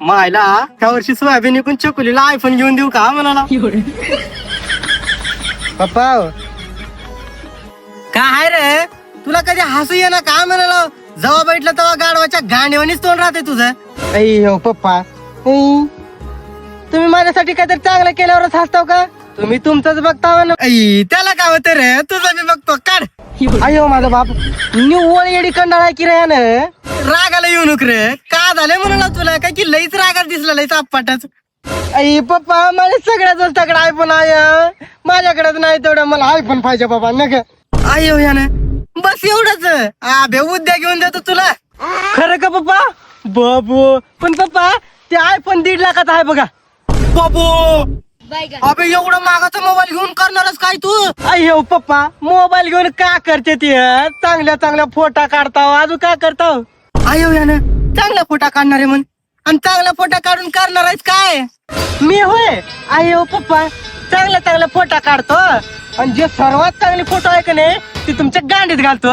मायला त्या वर्षी सोयाबीन विकून चकुलीला आयफोन घेऊन देऊ का म्हणाला. पप्पा काय रे तुला कधी हसू ये ना का म्हणाला. जेव्हा बैठलं तेव्हा गाडवाच्या गांडीवानीच तोंड राहते तुझं. हो पप्पा तुम्ही माझ्यासाठी काहीतरी चांगलं केल्यावरच हसताव का. तुम्ही तुमचंच बघता ना. त्याला काय होतं रे तुझं मी बघतो काढ. अयो माझा बाप निव्वळ येडी कंडाळ आहे की रे यानं. रागाला येऊ नको रे का झालंय म्हणाला तुला काय की लईच रागात दिसला लईच आपटाच. आई पप्पा माझ्या सगळ्या दोस्ताकडे आयफोन आहे माझ्याकडेच नाही तेवढं मला आयफोन पाहिजे बाबा नका. अयो यानं बस एवढंच आभे उद्या घेऊन देतो तुला. खरं का पप्पा. बाबू पण पप्पा ते आयफोन 1.5 लाखाचा आहे बघा. बाबू अबे एवढा मागाचा मोबाईल घेऊन करणारच काय तू. अयो पप्पा मोबाईल घेऊन का करते ते चांगल्या चांगल्या फोटा काढताव अजून काय करताव. अयो यानं चांगला फोटा काढणार आहे म्हण आणि चांगला फोटा काढून करणार आहेस काय. मी होय अयो पप्पा चांगला चांगला फोटा काढतो आणि जे सर्वात चांगले फोटो आहे का नाही ते तुमच्या गांडीत घालतो.